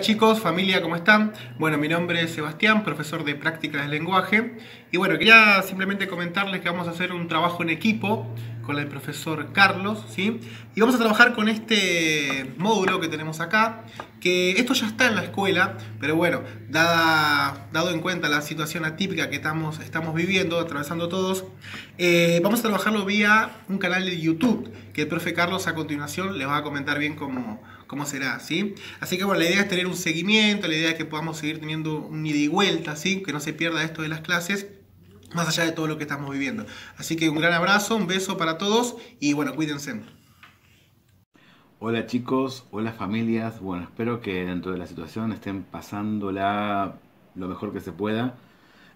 chicos, familia, ¿cómo están? Bueno, mi nombre es Sebastián, profesor de prácticas del lenguaje. Y bueno, quería simplemente comentarles que vamos a hacer un trabajo en equipo con el profesor Carlos, ¿sí? Y vamos a trabajar con este módulo que tenemos acá, que esto ya está en la escuela, pero bueno, dado en cuenta la situación atípica que estamos viviendo, atravesando todos, vamos a trabajarlo vía un canal de YouTube, que el profe Carlos a continuación les va a comentar bien cómo será, ¿sí? Así que bueno, la idea es tener un seguimiento, la idea es que podamos seguir teniendo un ida y vuelta, ¿sí? Que no se pierda esto de las clases, más allá de todo lo que estamos viviendo. Así que un gran abrazo, un beso para todos y bueno, cuídense. Hola chicos, hola familias, bueno, espero que dentro de la situación estén pasándola lo mejor que se pueda.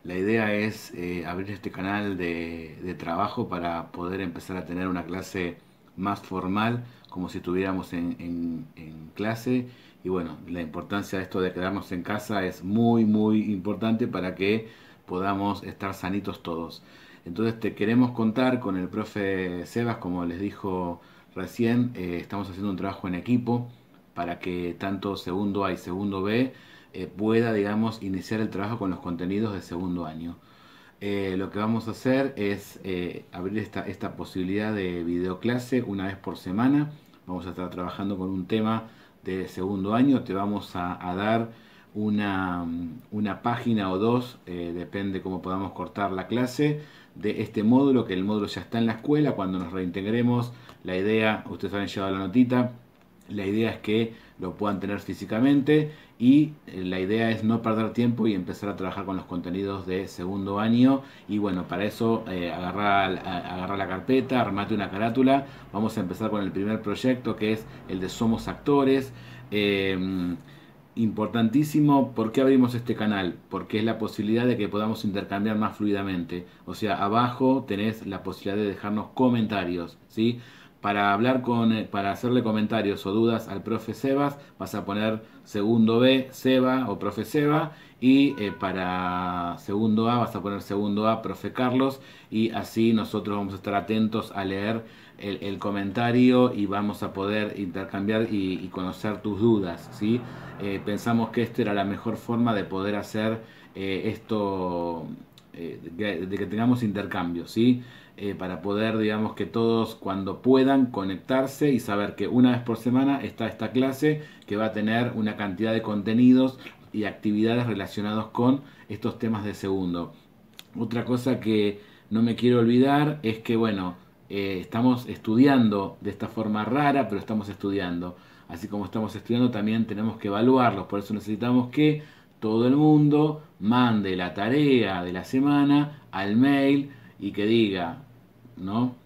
La idea es abrir este canal de trabajo para poder empezar a tener una clase más formal, como si estuviéramos en clase. Y bueno, la importancia de esto de quedarnos en casa es muy importante para que podamos estar sanitos todos. Entonces te queremos contar con el profe Sebas, como les dijo recién, estamos haciendo un trabajo en equipo para que tanto segundo A y segundo B pueda, digamos, iniciar el trabajo con los contenidos de segundo año. Lo que vamos a hacer es abrir esta posibilidad de videoclase una vez por semana. Vamos a estar trabajando con un tema de segundo año. Te vamos a dar una página o dos, depende cómo podamos cortar la clase, de este módulo, que el módulo ya está en la escuela. Cuando nos reintegremos, la idea, ustedes han llevado la notita, la idea es que lo puedan tener físicamente y la idea es no perder tiempo y empezar a trabajar con los contenidos de segundo año. Y bueno, para eso agarrar la carpeta, armate una carátula. Vamos a empezar con el primer proyecto, que es el de Somos Actores. Importantísimo. ¿Por qué abrimos este canal? Porque es la posibilidad de que podamos intercambiar más fluidamente. O sea, abajo tenés la posibilidad de dejarnos comentarios, ¿sí? Para hacerle comentarios o dudas al profe Sebas, vas a poner segundo B, Seba o profe Seba, y para segundo A vas a poner segundo A, profe Carlos, y así nosotros vamos a estar atentos a leer el comentario y vamos a poder intercambiar y conocer tus dudas, ¿sí? Pensamos que esta era la mejor forma de poder hacer esto, de que tengamos intercambio, ¿sí? Para poder, digamos, que todos cuando puedan conectarse y saber que una vez por semana está esta clase que va a tener una cantidad de contenidos y actividades relacionados con estos temas de segundo. Otra cosa que no me quiero olvidar es que, bueno, estamos estudiando de esta forma rara, pero estamos estudiando. Así como estamos estudiando, también tenemos que evaluarlos. Por eso necesitamos que todo el mundo mande la tarea de la semana al mail y que diga, ¿no?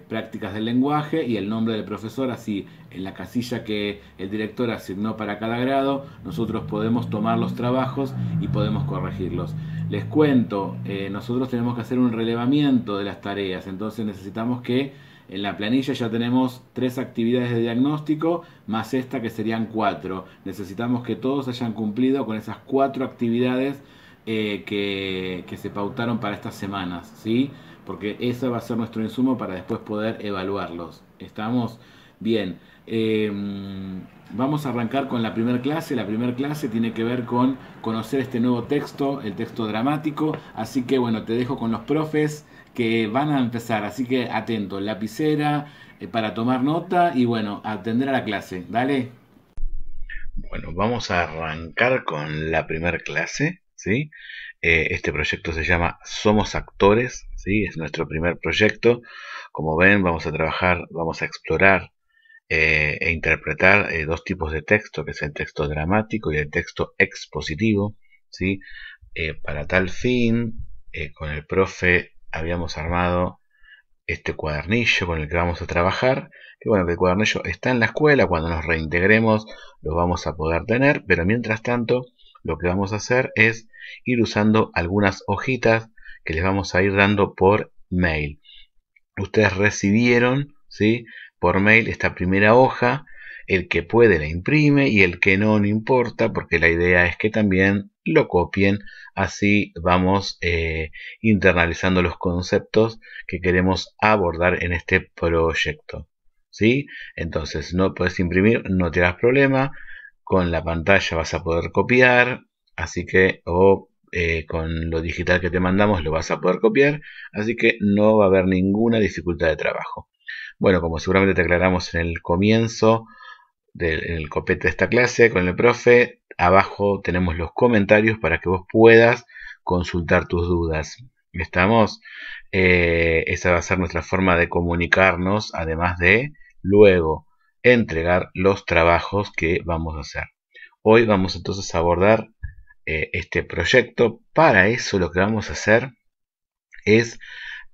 Prácticas del lenguaje y el nombre del profesor, así en la casilla que el director asignó para cada grado, nosotros podemos tomar los trabajos y podemos corregirlos. Les cuento, nosotros tenemos que hacer un relevamiento de las tareas, entonces necesitamos que en la planilla ya tenemos 3 actividades de diagnóstico, más esta que serían 4. Necesitamos que todos hayan cumplido con esas 4 actividades que se pautaron para estas semanas, ¿sí? Porque ese va a ser nuestro insumo para después poder evaluarlos. ¿Estamos? Bien. Vamos a arrancar con la primera clase. La primera clase tiene que ver con conocer este nuevo texto, el texto dramático. Así que bueno, te dejo con los profes que van a empezar. Así que atento, lapicera para tomar nota y bueno, atender a la clase. Dale. Bueno, vamos a arrancar con la primera clase, ¿sí? Este proyecto se llama Somos Actores, ¿sí? Es nuestro primer proyecto. Como ven, vamos a trabajar, vamos a explorar e interpretar dos tipos de texto, que es el texto dramático y el texto expositivo, ¿sí? Para tal fin, con el profe habíamos armado este cuadernillo con el que vamos a trabajar, que bueno, que el cuadernillo está en la escuela, cuando nos reintegremos lo vamos a poder tener, pero mientras tanto lo que vamos a hacer es ir usando algunas hojitas que les vamos a ir dando por mail. Ustedes recibieron, ¿sí?, por mail esta primera hoja. El que puede la imprime y el que no, no importa, porque la idea es que también lo copien. Así vamos internalizando los conceptos que queremos abordar en este proyecto, ¿sí? Entonces no puedes imprimir, no te hagas problema. con la pantalla vas a poder copiar, así que, o con lo digital que te mandamos lo vas a poder copiar, así que no va a haber ninguna dificultad de trabajo. Bueno, como seguramente te aclaramos en el comienzo del copete de esta clase con el profe, abajo tenemos los comentarios para que vos puedas consultar tus dudas. ¿Estamos? Esa va a ser nuestra forma de comunicarnos, además de luego entregar los trabajos que vamos a hacer. Hoy vamos entonces a abordar este proyecto. Para eso lo que vamos a hacer es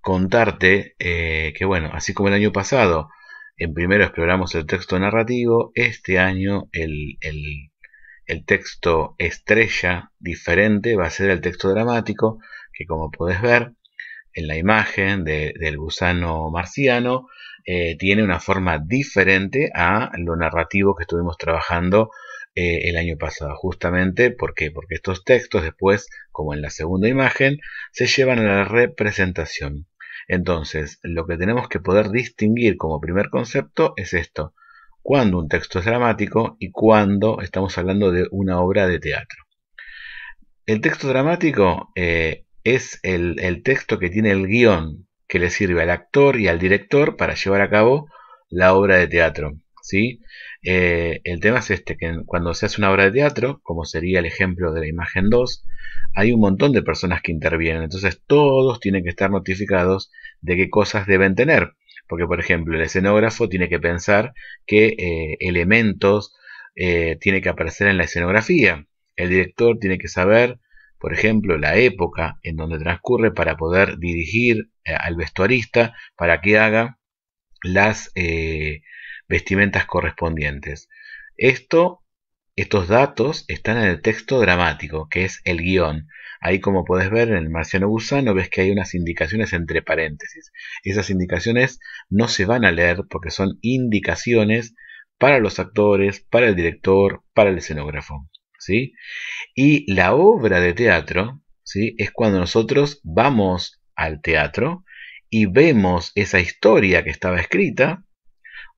contarte que, bueno, así como el año pasado en primero exploramos el texto narrativo, este año el texto estrella diferente va a ser el texto dramático, que como podés ver en la imagen del gusano marciano, tiene una forma diferente a lo narrativo que estuvimos trabajando el año pasado. Justamente porque estos textos después, como en la segunda imagen, se llevan a la representación. Entonces, lo que tenemos que poder distinguir como primer concepto es esto: cuando un texto es dramático y cuando estamos hablando de una obra de teatro. El texto dramático es el texto que tiene el guión que le sirve al actor y al director para llevar a cabo la obra de teatro, ¿sí? El tema es este, que cuando se hace una obra de teatro, como sería el ejemplo de la imagen 2, hay un montón de personas que intervienen, entonces todos tienen que estar notificados de qué cosas deben tener, porque por ejemplo el escenógrafo tiene que pensar qué elementos tiene que aparecer en la escenografía, el director tiene que saber, por ejemplo, la época en donde transcurre para poder dirigir al vestuarista para que haga las vestimentas correspondientes. Estos datos están en el texto dramático, que es el guión. Ahí, como podés ver en el Marciano Gusano, ves que hay unas indicaciones entre paréntesis. Esas indicaciones no se van a leer porque son indicaciones para los actores, para el director, para el escenógrafo, ¿sí? Y la obra de teatro, ¿sí?, es cuando nosotros vamos al teatro y vemos esa historia que estaba escrita,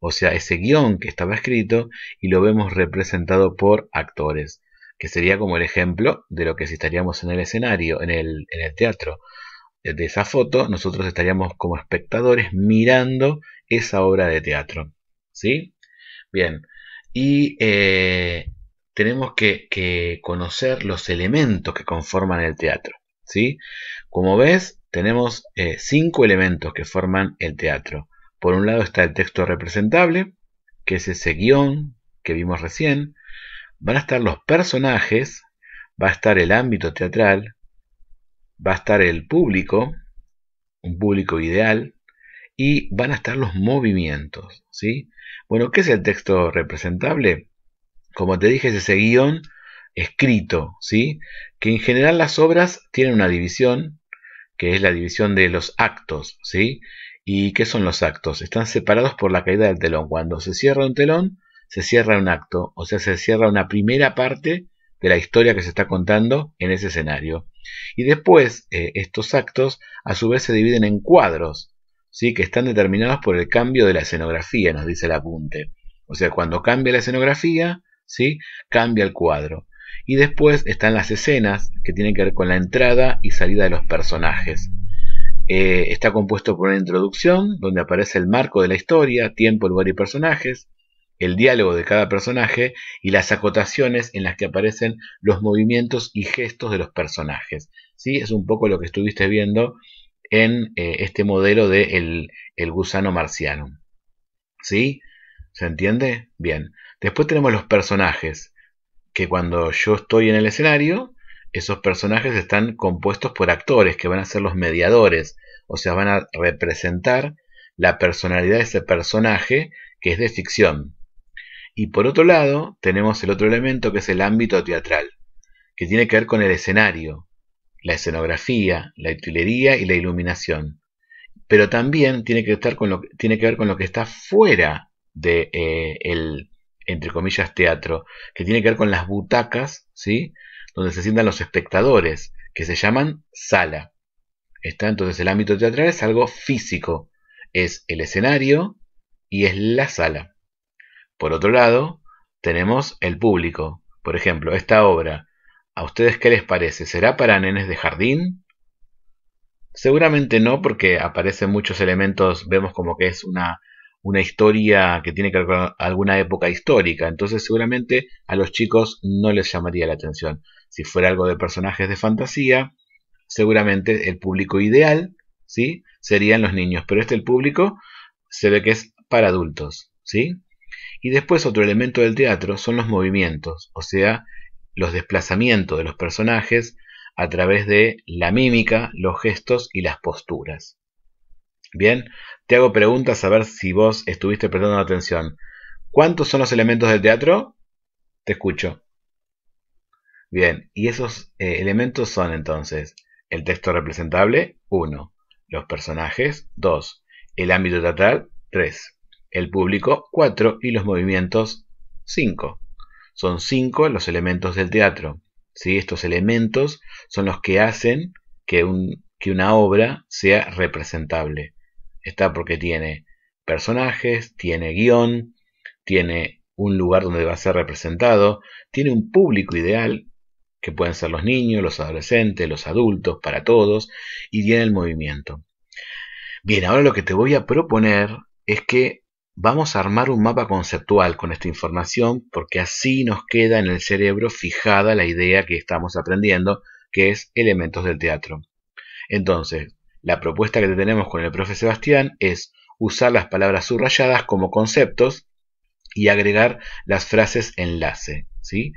o sea, ese guión que estaba escrito, y lo vemos representado por actores, que sería como el ejemplo de lo que si estaríamos en el escenario, en el teatro de esa foto, nosotros estaríamos como espectadores mirando esa obra de teatro, ¿sí? Bien, y tenemos que conocer los elementos que conforman el teatro, ¿sí? Como ves, tenemos 5 elementos que forman el teatro. Por un lado está el texto representable, que es ese guión que vimos recién. Van a estar los personajes, va a estar el ámbito teatral, va a estar el público, un público ideal, y van a estar los movimientos, ¿sí? Bueno, ¿qué es el texto representable? Como te dije, es ese guión escrito, ¿sí?, que en general las obras tienen una división, que es la división de los actos, ¿sí? ¿Y qué son los actos? Están separados por la caída del telón. Cuando se cierra un telón, se cierra un acto, o sea, se cierra una primera parte de la historia que se está contando en ese escenario. Y después, estos actos a su vez se dividen en cuadros, ¿sí?, que están determinados por el cambio de la escenografía, nos dice el apunte. O sea, cuando cambia la escenografía, ¿sí?, cambia el cuadro. Y después están las escenas que tienen que ver con la entrada y salida de los personajes. Está compuesto por una introducción donde aparece el marco de la historia, tiempo, lugar y personajes, el diálogo de cada personaje y las acotaciones en las que aparecen los movimientos y gestos de los personajes, ¿sí? Es un poco lo que estuviste viendo en este modelo de el gusano marciano, ¿sí? ¿Se entiende? Bien. Después tenemos los personajes, que cuando yo estoy en el escenario, esos personajes están compuestos por actores que van a ser los mediadores, o sea, van a representar la personalidad de ese personaje que es de ficción. Y por otro lado, tenemos el otro elemento que es el ámbito teatral, que tiene que ver con el escenario, la escenografía, la utilería y la iluminación. Pero también tiene que ver con lo que está fuera de el, entre comillas, teatro, que tiene que ver con las butacas, ¿sí?, donde se sientan los espectadores, que se llaman sala. Entonces el ámbito teatral es algo físico, es el escenario y es la sala. Por otro lado, tenemos el público. Por ejemplo, esta obra, ¿a ustedes qué les parece? ¿Será para nenes de jardín? Seguramente no, porque aparecen muchos elementos, vemos como que es una historia que tiene que ver con alguna época histórica, entonces seguramente a los chicos no les llamaría la atención. Si fuera algo de personajes de fantasía, seguramente el público ideal, ¿sí?, serían los niños, pero el público se ve que es para adultos, ¿sí? Y después otro elemento del teatro son los movimientos, o sea, los desplazamientos de los personajes a través de la mímica, los gestos y las posturas. Bien, te hago preguntas a ver si vos estuviste prestando atención. ¿Cuántos son los elementos del teatro? Te escucho. Bien, y esos elementos son entonces el texto representable, 1, los personajes, 2, el ámbito teatral, 3, el público, 4 y los movimientos, 5. Son 5 los elementos del teatro. ¿Sí? Estos elementos son los que hacen que una obra sea representable. Está porque tiene personajes, tiene guión, tiene un lugar donde va a ser representado, tiene un público ideal, que pueden ser los niños, los adolescentes, los adultos, para todos, y tiene el movimiento. Bien, ahora lo que te voy a proponer es que vamos a armar un mapa conceptual con esta información, porque así nos queda en el cerebro fijada la idea que estamos aprendiendo, que es elementos del teatro. Entonces, la propuesta que tenemos con el profe Sebastián es usar las palabras subrayadas como conceptos y agregar las frases enlace, ¿sí?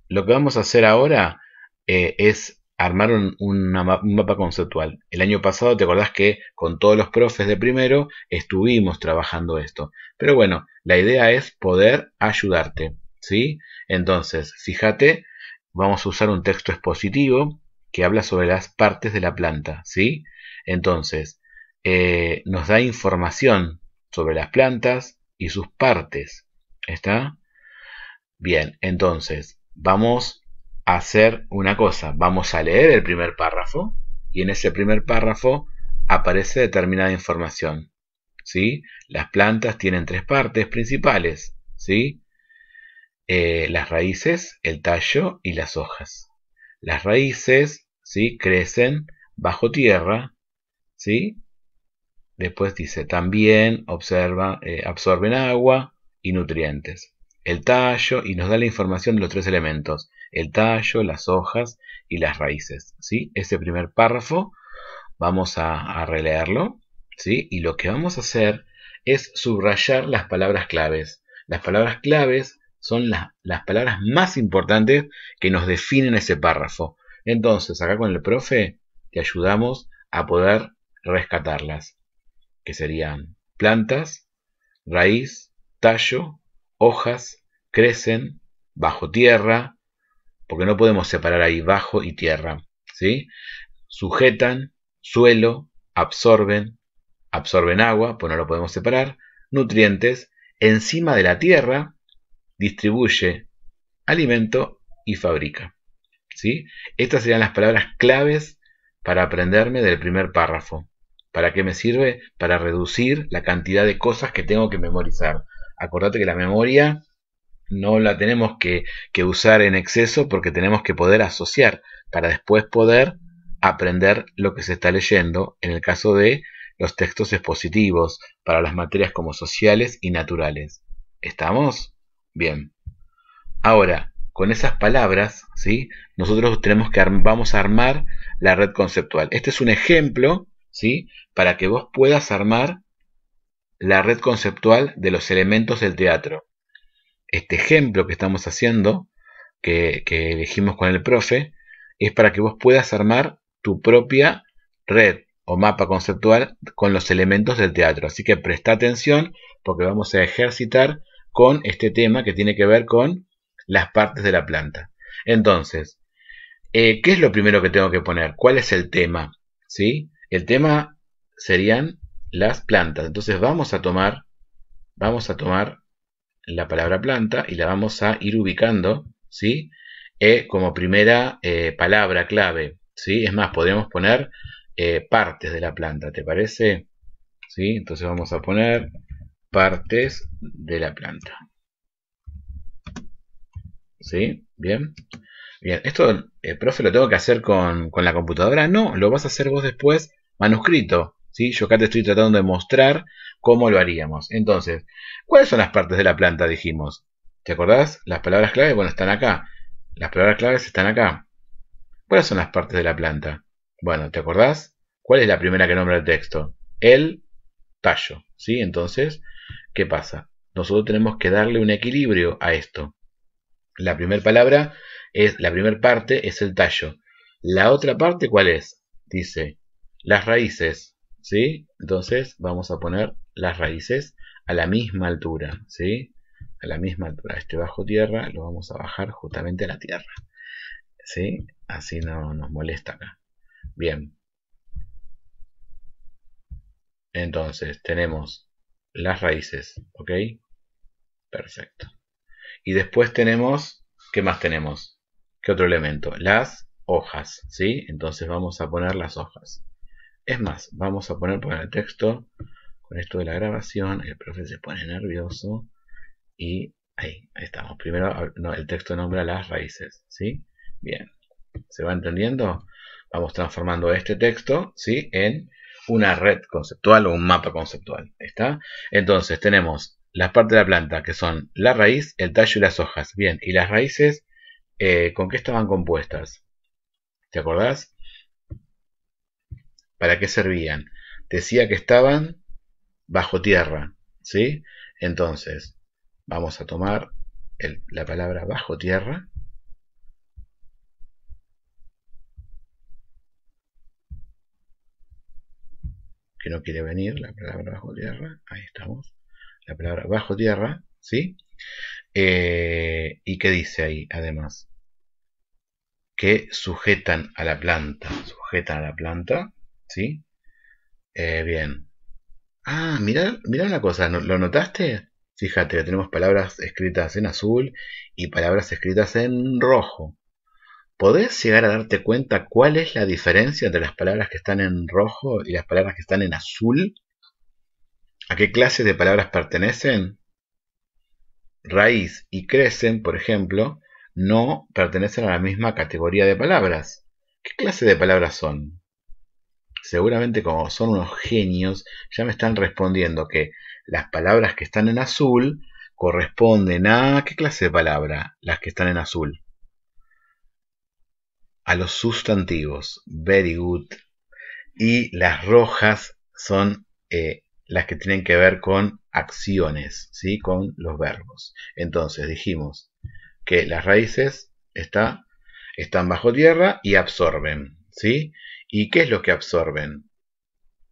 Lo que vamos a hacer ahora es armar un mapa conceptual. El año pasado te acordás que con todos los profes de primero estuvimos trabajando esto. Pero bueno, la idea es poder ayudarte, ¿sí? Entonces, fíjate, vamos a usar un texto expositivo que habla sobre las partes de la planta, ¿sí? Entonces, nos da información sobre las plantas y sus partes. ¿Está? Bien, entonces, vamos a hacer una cosa. Vamos a leer el primer párrafo y en ese primer párrafo aparece determinada información, ¿sí? Las plantas tienen 3 partes principales, ¿sí? Las raíces, el tallo y las hojas. Las raíces, ¿sí?, crecen bajo tierra, ¿sí? Después dice, también absorben agua y nutrientes. El tallo, y nos da la información de los 3 elementos, el tallo, las hojas y las raíces, ¿sí? Ese primer párrafo vamos a releerlo, ¿sí? Y lo que vamos a hacer es subrayar las palabras claves. Las palabras claves son las palabras más importantes que nos definen ese párrafo. Entonces, acá con el profe te ayudamos a poder rescatarlas, que serían plantas, raíz, tallo, hojas, crecen, bajo tierra, porque no podemos separar ahí bajo y tierra, ¿sí? Sujetan, suelo, absorben agua, pues no lo podemos separar, nutrientes, encima de la tierra, distribuye alimento y fabrica, ¿sí? Estas serían las palabras claves para aprenderme del primer párrafo. ¿Para qué me sirve? Para reducir la cantidad de cosas que tengo que memorizar. Acordate que la memoria no la tenemos que usar en exceso, porque tenemos que poder asociar para después poder aprender lo que se está leyendo, en el caso de los textos expositivos, para las materias como sociales y naturales. ¿Estamos? Bien. Ahora, con esas palabras, ¿sí?, nosotros vamos a armar la red conceptual. Este es un ejemplo, ¿sí?, para que vos puedas armar la red conceptual de los elementos del teatro. Este ejemplo que estamos haciendo, que elegimos con el profe, es para que vos puedas armar tu propia red o mapa conceptual con los elementos del teatro. Así que presta atención, porque vamos a ejercitar con este tema que tiene que ver con las partes de la planta. Entonces, ¿qué es lo primero que tengo que poner? ¿Cuál es el tema? ¿Sí? El tema serían las plantas. Entonces vamos a tomar la palabra planta y la vamos a ir ubicando, ¿sí?, como primera palabra clave, ¿sí? Es más, podríamos poner partes de la planta, ¿te parece? ¿Sí? Entonces vamos a poner partes de la planta. ¿Sí? Bien. Bien, esto, profe, ¿lo tengo que hacer con la computadora? No, lo vas a hacer vos después manuscrito, ¿sí? Yo acá te estoy tratando de mostrar cómo lo haríamos. Entonces, ¿cuáles son las partes de la planta? Dijimos. ¿Te acordás? Las palabras claves, bueno, están acá. Las palabras claves están acá. ¿Cuáles son las partes de la planta? Bueno, ¿te acordás? ¿Cuál es la primera que nombra el texto? El tallo, ¿sí? Entonces, ¿qué pasa? Nosotros tenemos que darle un equilibrio a esto. La primera palabra la primera parte es el tallo. La otra parte, ¿cuál es? Dice las raíces, ¿sí? Entonces vamos a poner las raíces a la misma altura, ¿sí? A la misma altura. Este bajo tierra lo vamos a bajar justamente a la tierra, ¿sí? Así no nos molesta acá. Bien. Entonces tenemos las raíces, ¿ok? Perfecto. Y después tenemos, ¿qué más tenemos? ¿Qué otro elemento? Las hojas, ¿sí? Entonces vamos a poner las hojas. Es más, vamos a poner por el texto, con esto de la grabación, el profe se pone nervioso y ahí estamos. Primero el texto nombra las raíces, ¿sí? Bien, ¿se va entendiendo? Vamos transformando este texto, ¿sí? En una red conceptual o un mapa conceptual, ¿está? Entonces tenemos las partes de la planta que son la raíz, el tallo y las hojas. Bien, y las raíces, ¿con qué estaban compuestas? ¿Te acordás? ¿Para qué servían? Decía que estaban bajo tierra, ¿sí? Entonces, vamos a tomar la palabra bajo tierra. Que no quiere venir, la palabra bajo tierra. Ahí estamos. La palabra bajo tierra, ¿sí? ¿Y qué dice ahí, además? Que sujetan a la planta. Sujetan a la planta, ¿sí? Bien. Ah, mira una cosa, ¿lo notaste? Fíjate, tenemos palabras escritas en azul y palabras escritas en rojo. ¿Podés llegar a darte cuenta cuál es la diferencia entre las palabras que están en rojo y las palabras que están en azul? ¿A qué clase de palabras pertenecen? Raíz y crecen, por ejemplo, no pertenecen a la misma categoría de palabras. ¿Qué clase de palabras son? Seguramente como son unos genios, ya me están respondiendo que las palabras que están en azul corresponden a... ¿Qué clase de palabra? Las que están en azul. A los sustantivos. Very good. Y las rojas son las que tienen que ver con acciones, ¿sí? Con los verbos. Entonces dijimos que las raíces están bajo tierra y absorben, ¿sí? ¿Y qué es lo que absorben?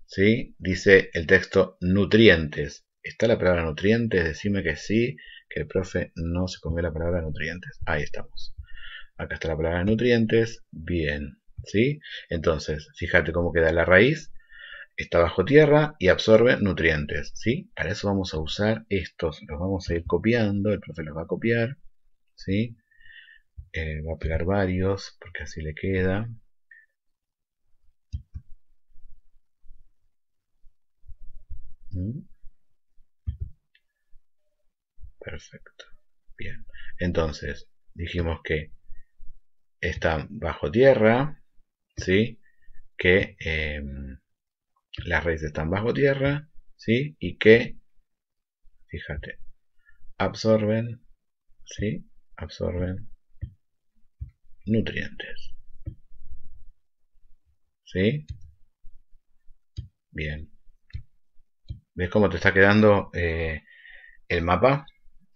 ¿Sí? Dice el texto nutrientes. ¿Está la palabra nutrientes? Decime que sí, que el profe no se comió la palabra nutrientes. Ahí estamos. Acá está la palabra nutrientes. Bien, ¿sí? Entonces, fíjate cómo queda la raíz. Está bajo tierra y absorbe nutrientes, ¿sí? Para eso vamos a usar estos. Los vamos a ir copiando. El profe los va a copiar, ¿sí? Va a pegar varios porque así le queda. Perfecto. Bien. Entonces, dijimos que están bajo tierra, ¿sí? Que las raíces están bajo tierra, ¿sí? Y que, fíjate, absorben, ¿sí? Absorben nutrientes, ¿sí? Bien. ¿Ves cómo te está quedando el mapa?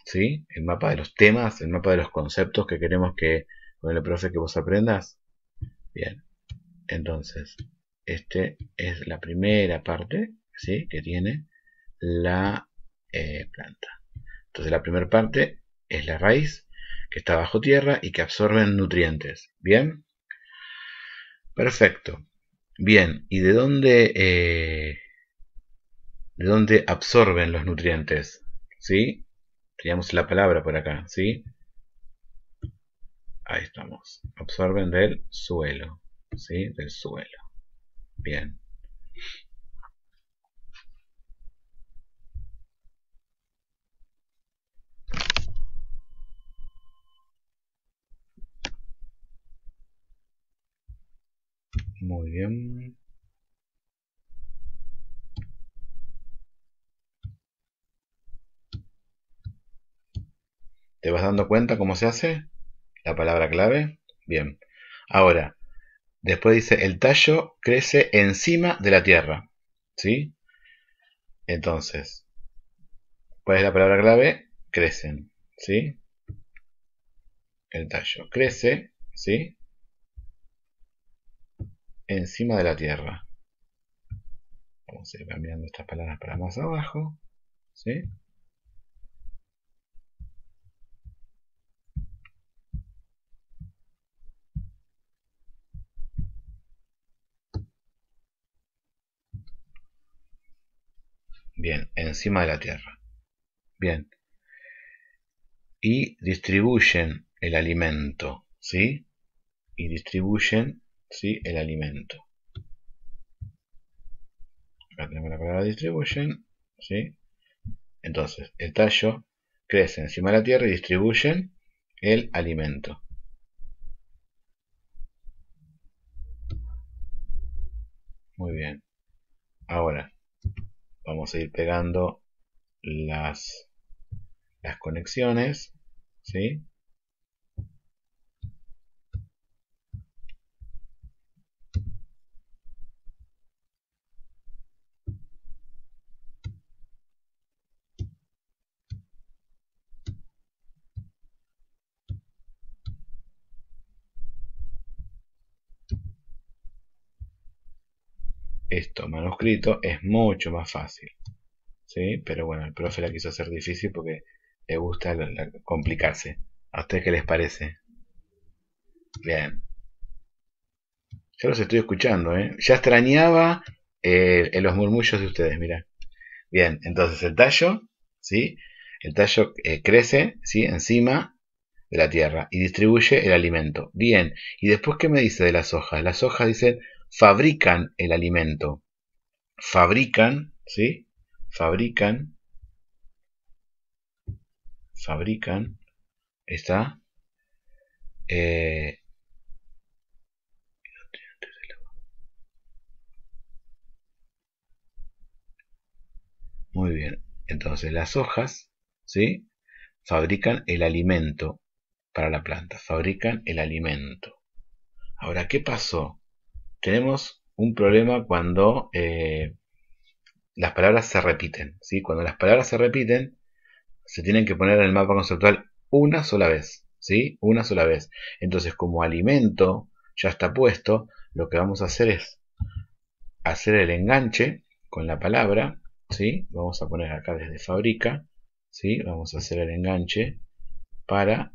¿Sí? El mapa de los temas, el mapa de los conceptos que queremos que con el profe que vos aprendas. Bien. Entonces, este es la primera parte, ¿sí? Que tiene la planta. Entonces, la primera parte es la raíz, que está bajo tierra y que absorbe nutrientes. ¿Bien? Perfecto. Bien, ¿y de dónde absorben los nutrientes? ¿Sí? Teníamos la palabra por acá, ¿sí? Ahí estamos. Absorben del suelo, ¿sí? Del suelo. Bien. Muy bien. ¿Te vas dando cuenta cómo se hace? La palabra clave. Bien. Ahora, después dice, el tallo crece encima de la tierra. ¿Sí? Entonces, ¿cuál es la palabra clave? Crecen. ¿Sí? El tallo crece, ¿sí? Encima de la tierra. Vamos a ir cambiando estas palabras para más abajo. ¿Sí? Bien, encima de la tierra. Bien. Y distribuyen el alimento, ¿sí? Y distribuyen, ¿sí? El alimento. Acá tenemos la palabra distribuyen, ¿sí? Entonces, el tallo crece encima de la tierra y distribuyen el alimento. Muy bien. Ahora, vamos a ir pegando las conexiones, ¿sí? Esto manuscrito es mucho más fácil, ¿sí? Pero bueno, el profe la quiso hacer difícil porque le gusta complicarse. ¿A ustedes qué les parece? Bien. Yo los estoy escuchando, ¿eh? Ya extrañaba los murmullos de ustedes, mira. Bien, entonces el tallo, ¿sí? El tallo crece, ¿sí? Encima de la tierra y distribuye el alimento. Bien, y después, ¿qué me dice de las hojas? Las hojas dicen, fabrican el alimento. Fabrican, ¿sí? Fabrican, está. eh, Muy bien, entonces las hojas, ¿sí? Fabrican el alimento para la planta, fabrican el alimento. Ahora, ¿qué pasó? Tenemos un problema cuando las palabras se repiten, ¿sí? Cuando las palabras se repiten, se tienen que poner en el mapa conceptual una sola vez, ¿sí? Una sola vez. Entonces, como alimento ya está puesto, lo que vamos a hacer es hacer el enganche con la palabra, ¿sí? Vamos a poner acá desde fabrica, ¿sí? Vamos a hacer el enganche para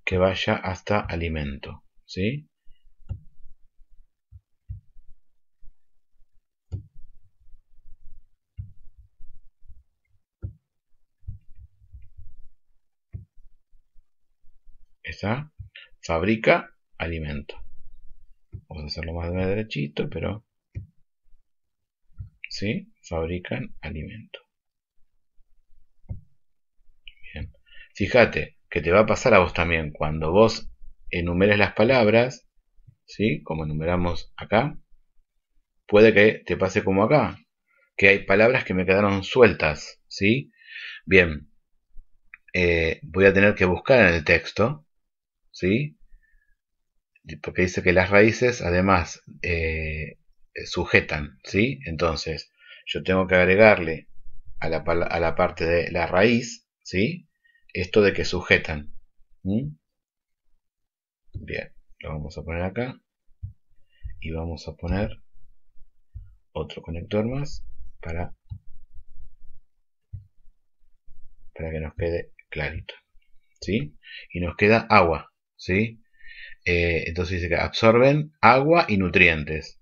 que vaya hasta alimento, ¿sí? Está, fabrica alimento. Vamos a hacerlo más derechito, pero ¿sí? Fabrican alimento. Bien. Fíjate que te va a pasar a vos también cuando vos enumeres las palabras, ¿sí? Como enumeramos acá, puede que te pase como acá, que hay palabras que me quedaron sueltas, ¿sí? Bien, voy a tener que buscar en el texto, ¿sí? Porque dice que las raíces además sujetan, ¿sí? Entonces, yo tengo que agregarle a la parte de la raíz, ¿sí? Esto de que sujetan. ¿Mm? Bien, lo vamos a poner acá y vamos a poner otro conector más para, para que nos quede clarito, ¿sí? Y nos queda agua, ¿sí? Entonces dice que absorben agua y nutrientes,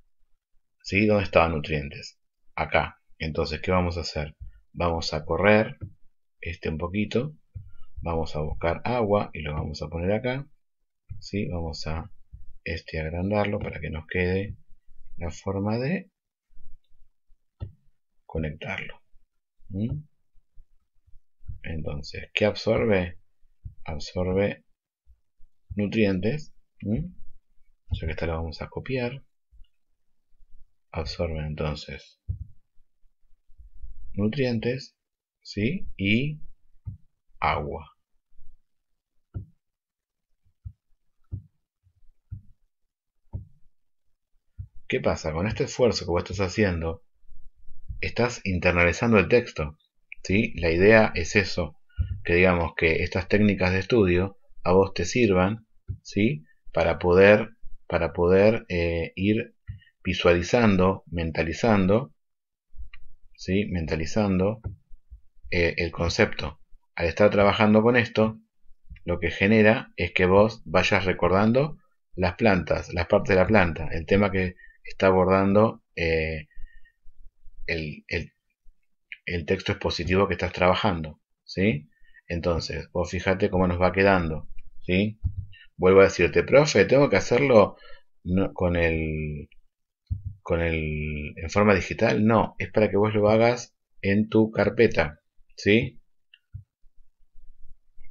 ¿sí? ¿Dónde estaban nutrientes? Acá. Entonces, ¿qué vamos a hacer? Vamos a correr un poquito, vamos a buscar agua y lo vamos a poner acá, ¿sí? Vamos a agrandarlo para que nos quede la forma de conectarlo. ¿Mm? Entonces, ¿qué absorbe? Absorbe nutrientes. ¿Mm? Ya que esta la vamos a copiar. Absorben entonces nutrientes, ¿sí? Y agua. ¿Qué pasa? Con este esfuerzo que vos estás haciendo, estás internalizando el texto, ¿sí? La idea es eso, que digamos que estas técnicas de estudio a vos te sirvan, ¿sí? Para poder ir visualizando, mentalizando, ¿sí? Mentalizando el concepto. Al estar trabajando con esto, lo que genera es que vos vayas recordando las plantas, las partes de la planta, el tema que está abordando el, el- el texto expositivo que estás trabajando, ¿sí? Entonces, vos fíjate cómo nos va quedando, ¿sí? Vuelvo a decirte, profe, tengo que hacerlo en forma digital. No, es para que vos lo hagas en tu carpeta, ¿sí?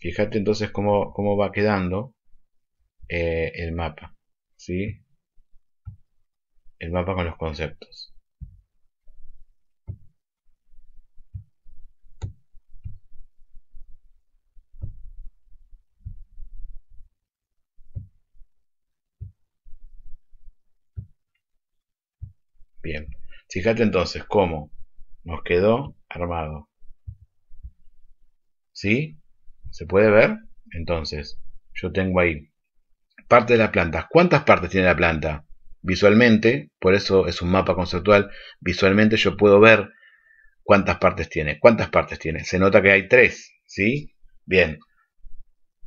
Fíjate entonces cómo va quedando el mapa, ¿sí? El mapa con los conceptos. Bien, fíjate entonces cómo nos quedó armado, ¿sí? ¿Se puede ver? Entonces, yo tengo ahí parte de la planta. ¿Cuántas partes tiene la planta? Visualmente, por eso es un mapa conceptual, visualmente yo puedo ver cuántas partes tiene. ¿Cuántas partes tiene? Se nota que hay tres, ¿sí? Bien.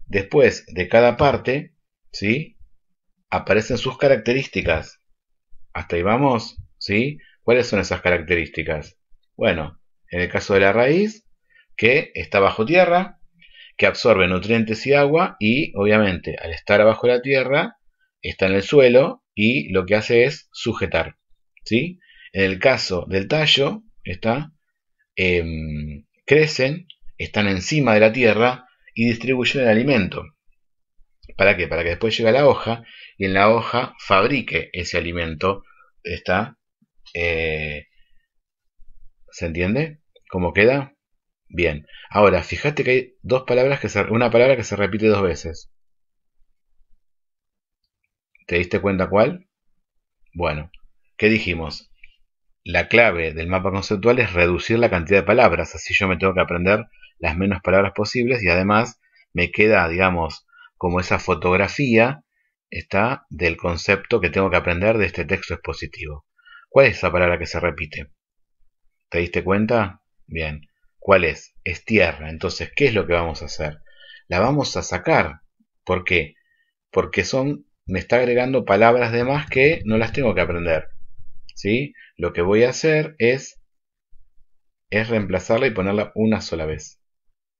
Después de cada parte, ¿sí? Aparecen sus características. Hasta ahí vamos, ¿sí? ¿Cuáles son esas características? Bueno, en el caso de la raíz, que está bajo tierra, que absorbe nutrientes y agua y obviamente al estar abajo de la tierra está en el suelo y lo que hace es sujetar, ¿sí? En el caso del tallo crecen, están encima de la tierra y distribuyen el alimento. ¿Para qué? Para que después llegue a la hoja y en la hoja fabrique ese alimento. ¿Está? Eh, ¿Se entiende? ¿Cómo queda? Bien. Ahora, fíjate que hay una palabra que se repite dos veces. ¿Te diste cuenta cuál? Bueno, ¿qué dijimos? La clave del mapa conceptual es reducir la cantidad de palabras, así yo me tengo que aprender las menos palabras posibles y además me queda, digamos, como esa fotografía está del concepto que tengo que aprender de este texto expositivo. ¿Cuál es esa palabra que se repite? ¿Te diste cuenta? Bien. ¿Cuál es? Es tierra. Entonces, ¿qué es lo que vamos a hacer? La vamos a sacar. ¿Por qué? Porque me está agregando palabras de más que no las tengo que aprender. ¿Sí? Lo que voy a hacer es reemplazarla y ponerla una sola vez.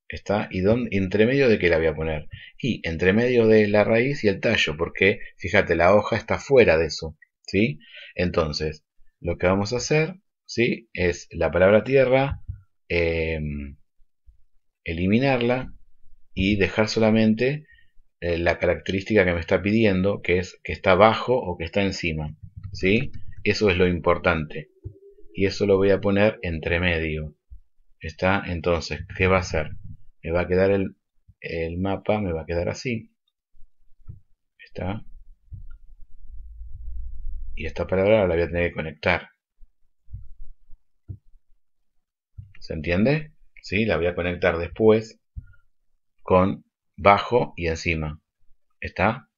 ¿Está? ¿Y entre medio de qué la voy a poner? Y entre medio de la raíz y el tallo, porque fíjate, la hoja está fuera de eso. ¿Sí? Entonces, lo que vamos a hacer, ¿sí? Es la palabra tierra, eliminarla y dejar solamente la característica que me está pidiendo, que es que está abajo o que está encima. ¿Sí? Eso es lo importante. Y eso lo voy a poner entre medio. ¿Está? Entonces, ¿qué va a hacer? Me va a quedar el mapa, me va a quedar así. ¿Está? Y esta palabra la voy a tener que conectar. ¿Se entiende? ¿Sí? La voy a conectar después con bajo y encima. ¿Está?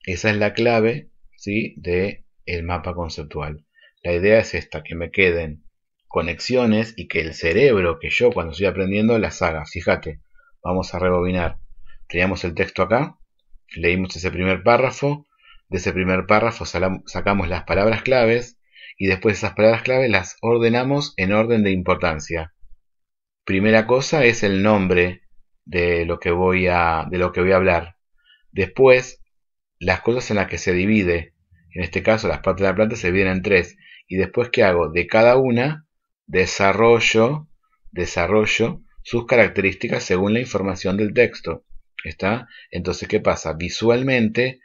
Esa es la clave, ¿sí? De el mapa conceptual. La idea es esta, que me queden conexiones y que el cerebro, que yo cuando estoy aprendiendo las haga. Fíjate, vamos a rebobinar. Teníamos el texto acá, leímos ese primer párrafo, de ese primer párrafo sacamos las palabras claves y después esas palabras claves las ordenamos en orden de importancia. Primera cosa es el nombre de lo que voy a hablar. Después, las cosas en las que se divide. En este caso, las partes de la planta se dividen en tres. Y después, ¿qué hago? De cada una, desarrollo sus características según la información del texto. ¿Está? Entonces, ¿qué pasa? Visualmente,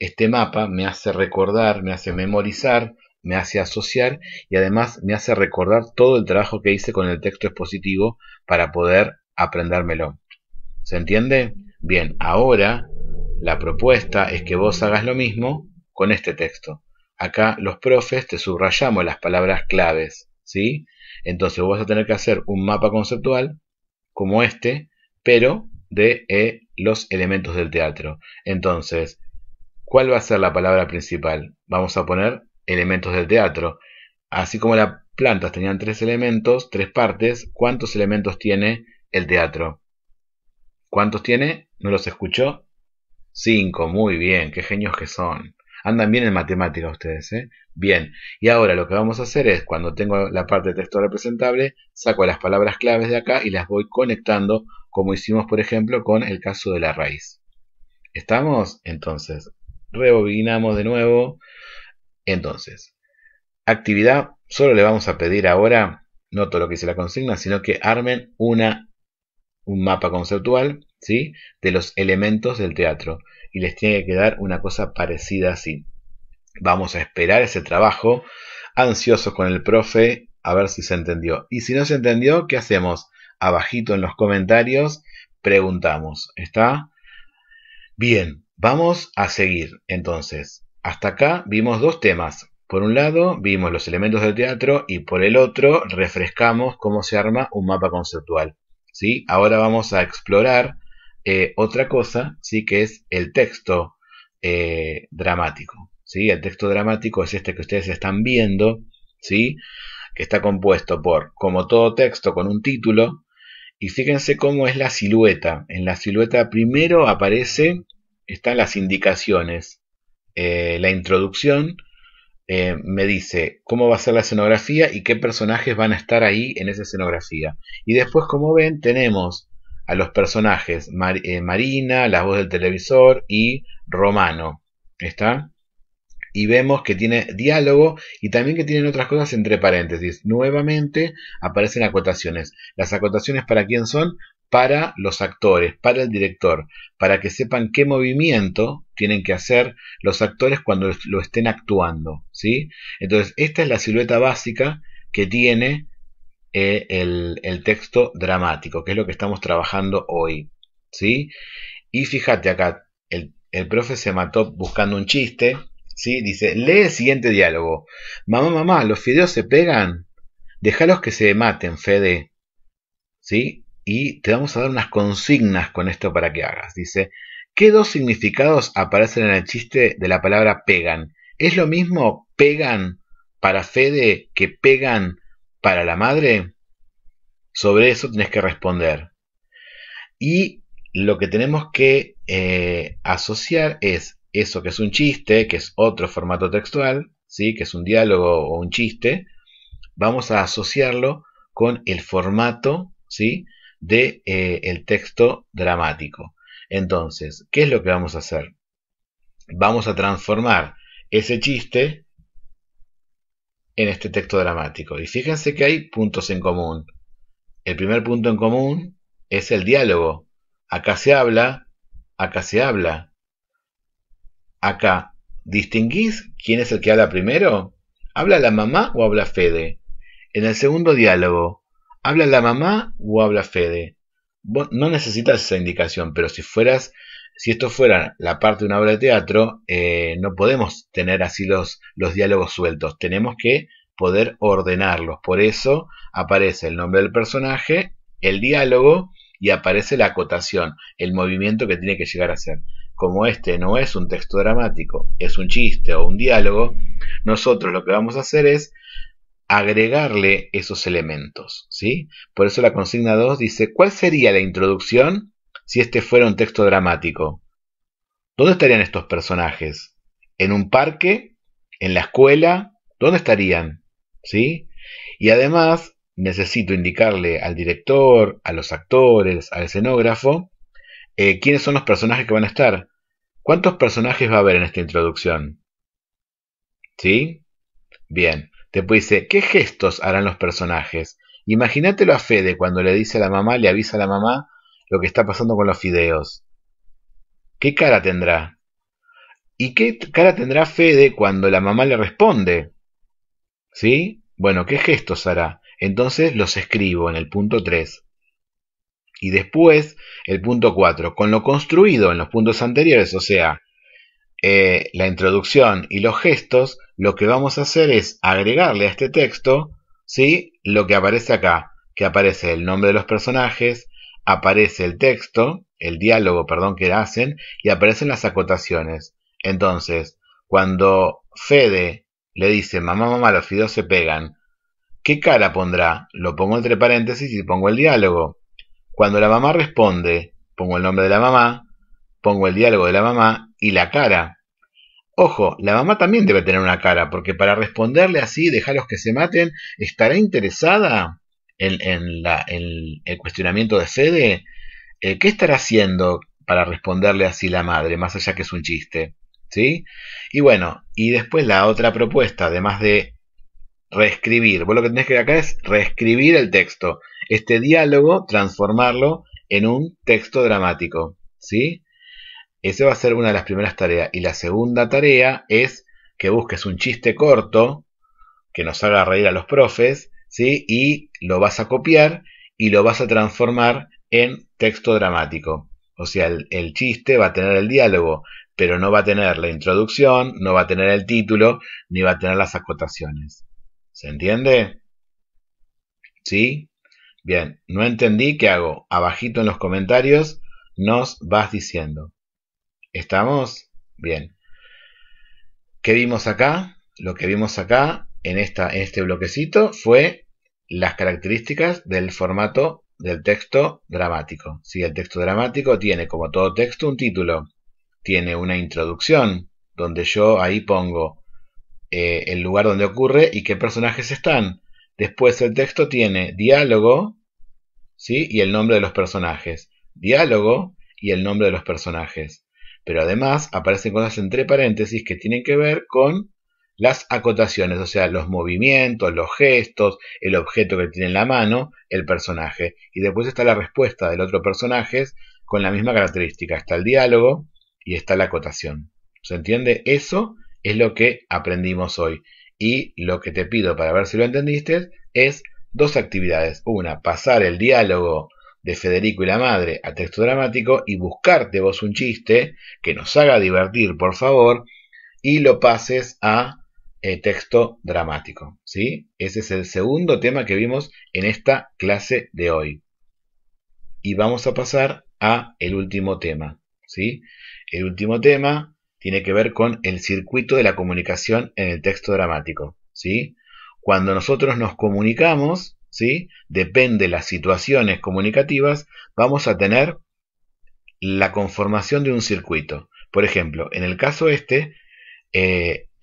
este mapa me hace recordar, me hace memorizar, me hace asociar y además me hace recordar todo el trabajo que hice con el texto expositivo para poder aprendérmelo. ¿Se entiende? Bien, ahora la propuesta es que vos hagas lo mismo con este texto. Acá los profes te subrayamos las palabras claves, ¿sí? Entonces vos vas a tener que hacer un mapa conceptual como este, pero de los elementos del teatro. Entonces, ¿cuál va a ser la palabra principal? Vamos a poner elementos del teatro. Así como las plantas tenían 3 elementos, 3 partes, ¿cuántos elementos tiene el teatro? ¿Cuántos tiene? ¿No los escuchó? 5, muy bien, qué genios que son. Andan bien en matemática ustedes, ¿eh? Bien, y ahora lo que vamos a hacer es, cuando tengo la parte de texto representable, saco las palabras claves de acá y las voy conectando, como hicimos, por ejemplo, con el caso de la raíz. ¿Estamos? Entonces, rebobinamos de nuevo. Entonces, actividad, solo le vamos a pedir ahora, no todo lo que dice la consigna, sino que armen un mapa conceptual, ¿sí?, de los elementos del teatro. Y les tiene que quedar una cosa parecida así. Vamos a esperar ese trabajo, ansiosos con el profe, a ver si se entendió. Y si no se entendió, ¿qué hacemos? Abajito en los comentarios, preguntamos. ¿Está? Bien, vamos a seguir. Entonces, hasta acá vimos 2 temas. Por un lado, vimos los elementos del teatro y por el otro, refrescamos cómo se arma un mapa conceptual. ¿Sí? Ahora vamos a explorar otra cosa, ¿sí?, que es el texto dramático. ¿Sí? El texto dramático es este que ustedes están viendo, ¿sí?, que está compuesto por, como todo texto, con un título. Y fíjense cómo es la silueta. En la silueta primero están las indicaciones. La introducción me dice cómo va a ser la escenografía y qué personajes van a estar ahí en esa escenografía. Y después, como ven, tenemos a los personajes Marina, la voz del televisor y Romano. ¿Está? Y vemos que tiene diálogo y también que tienen otras cosas entre paréntesis. Nuevamente aparecen acotaciones. ¿Las acotaciones para quién son? Para los actores, para el director, para que sepan qué movimiento tienen que hacer los actores cuando lo estén actuando, ¿sí? Entonces, esta es la silueta básica que tiene el texto dramático, que es lo que estamos trabajando hoy, ¿sí? Y fíjate acá, el profe se mató buscando un chiste, ¿sí? Dice, lee el siguiente diálogo. Mamá, ¿los fideos se pegan? Déjalos que se maten, Fede. ¿Sí? Y te vamos a dar unas consignas con esto para que hagas. Dice, ¿qué 2 significados aparecen en el chiste de la palabra pegan? ¿Es lo mismo pegan para Fede que pegan para la madre? Sobre eso tenés que responder. Y lo que tenemos que asociar es eso que es un chiste, que es otro formato textual, ¿sí?, que es un diálogo o un chiste. Vamos a asociarlo con el formato, ¿sí?, de el texto dramático. Entonces, ¿qué es lo que vamos a hacer? Vamos a transformar ese chiste en este texto dramático. Y fíjense que hay puntos en común. El primer punto en común es el diálogo. Acá se habla, acá se habla. Acá, ¿distinguís quién es el que habla primero? ¿Habla la mamá o habla Fede? En el segundo diálogo, ¿habla la mamá o habla Fede? Vos no necesitas esa indicación, pero si esto fuera la parte de una obra de teatro, no podemos tener así los diálogos sueltos. Tenemos que poder ordenarlos. Por eso aparece el nombre del personaje, el diálogo y aparece la acotación, el movimiento que tiene que llegar a ser. Como este no es un texto dramático, es un chiste o un diálogo, nosotros lo que vamos a hacer es agregarle esos elementos, ¿sí? Por eso la consigna 2 dice, ¿cuál sería la introducción si este fuera un texto dramático? ¿Dónde estarían estos personajes? ¿En un parque? ¿En la escuela? ¿Dónde estarían? ¿Sí? Y además necesito indicarle al director, a los actores, al escenógrafo, quiénes son los personajes que van a estar. ¿Cuántos personajes va a haber en esta introducción? ¿Sí? Bien. Después dice, ¿qué gestos harán los personajes? Imagínatelo a Fede cuando le dice a la mamá, le avisa a la mamá lo que está pasando con los fideos. ¿Qué cara tendrá? ¿Y qué cara tendrá Fede cuando la mamá le responde? ¿Sí? Bueno, ¿qué gestos hará? Entonces los escribo en el punto 3. Y después el punto 4. Con lo construido en los puntos anteriores, o sea, la introducción y los gestos, lo que vamos a hacer es agregarle a este texto, ¿sí?, lo que aparece acá, que aparece el nombre de los personajes, aparece el texto, el diálogo, perdón, que hacen, y aparecen las acotaciones. Entonces, cuando Fede le dice, mamá, mamá, los fideos se pegan, ¿qué cara pondrá? Lo pongo entre paréntesis y pongo el diálogo. Cuando la mamá responde, pongo el nombre de la mamá, pongo el diálogo de la mamá y la cara. Ojo, la mamá también debe tener una cara, porque para responderle así, dejarlos que se maten, ¿estará interesada en el cuestionamiento de Fede? ¿Qué estará haciendo para responderle así la madre, más allá que es un chiste? ¿Sí? Y bueno, y después la otra propuesta, además de reescribir, vos lo que tenés que hacer acá es reescribir el texto, este diálogo, transformarlo en un texto dramático, ¿sí? Esa va a ser una de las primeras tareas. Y la segunda tarea es que busques un chiste corto que nos haga reír a los profes, ¿sí? Y lo vas a copiar y lo vas a transformar en texto dramático. O sea, el chiste va a tener el diálogo, pero no va a tener la introducción, no va a tener el título, ni va a tener las acotaciones. ¿Se entiende? ¿Sí? Bien, no entendí, ¿qué hago? Abajito en los comentarios nos vas diciendo. ¿Estamos? Bien. ¿Qué vimos acá? Lo que vimos acá en este bloquecito fue las características del formato del texto dramático. ¿Sí? El texto dramático tiene, como todo texto, un título. Tiene una introducción, donde yo ahí pongo el lugar donde ocurre y qué personajes están. Después el texto tiene diálogo, ¿sí?, y el nombre de los personajes. Diálogo y el nombre de los personajes. Pero además aparecen cosas entre paréntesis que tienen que ver con las acotaciones, o sea, los movimientos, los gestos, el objeto que tiene en la mano, el personaje. Y después está la respuesta del otro personaje con la misma característica. Está el diálogo y está la acotación. ¿Se entiende? Eso es lo que aprendimos hoy. Y lo que te pido para ver si lo entendiste es dos actividades. Una, pasar el diálogo de Federico y la madre a texto dramático y buscarte vos un chiste que nos haga divertir, por favor, y lo pases a texto dramático, ¿sí? Ese es el segundo tema que vimos en esta clase de hoy. Y vamos a pasar a el último tema, ¿sí? El último tema tiene que ver con el circuito de la comunicación en el texto dramático, ¿sí? Cuando nosotros nos comunicamos, ¿sí?, depende de las situaciones comunicativas, vamos a tener la conformación de un circuito. Por ejemplo, en el caso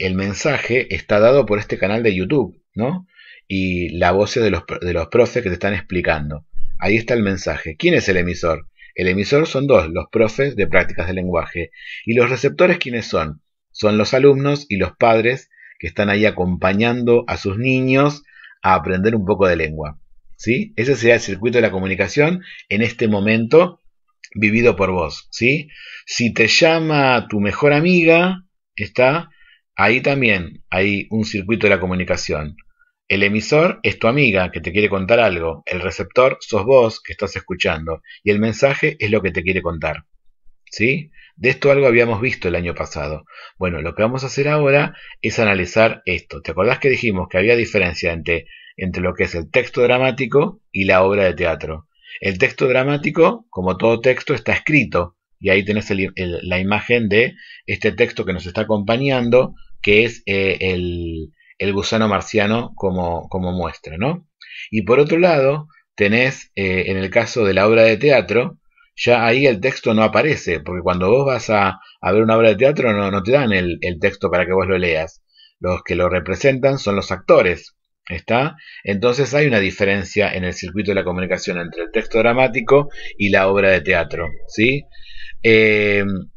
el mensaje está dado por este canal de YouTube, ¿no? Y la voz es de los profes que te están explicando. Ahí está el mensaje. ¿Quién es el emisor? El emisor son dos, los profes de prácticas de lenguaje. ¿Y los receptores quiénes son? Son los alumnos y los padres que están ahí acompañando a sus niños a aprender un poco de lengua, ¿sí? Ese sería el circuito de la comunicación en este momento vivido por vos, ¿sí? Si te llama tu mejor amiga, está ahí también, hay un circuito de la comunicación. El emisor es tu amiga que te quiere contar algo, el receptor sos vos que estás escuchando y el mensaje es lo que te quiere contar, ¿sí? De esto algo habíamos visto el año pasado. Bueno, lo que vamos a hacer ahora es analizar esto. ¿Te acordás que dijimos que había diferencia entre lo que es el texto dramático y la obra de teatro? El texto dramático, como todo texto, está escrito. Y ahí tenés la imagen de este texto que nos está acompañando, que es el gusano marciano como muestra, ¿no? Y por otro lado, tenés, en el caso de la obra de teatro, ya ahí el texto no aparece, porque cuando vos vas a ver una obra de teatro no te dan el texto para que vos lo leas. Los que lo representan son los actores, ¿está? Entonces hay una diferencia en el circuito de la comunicación entre el texto dramático y la obra de teatro, ¿sí? En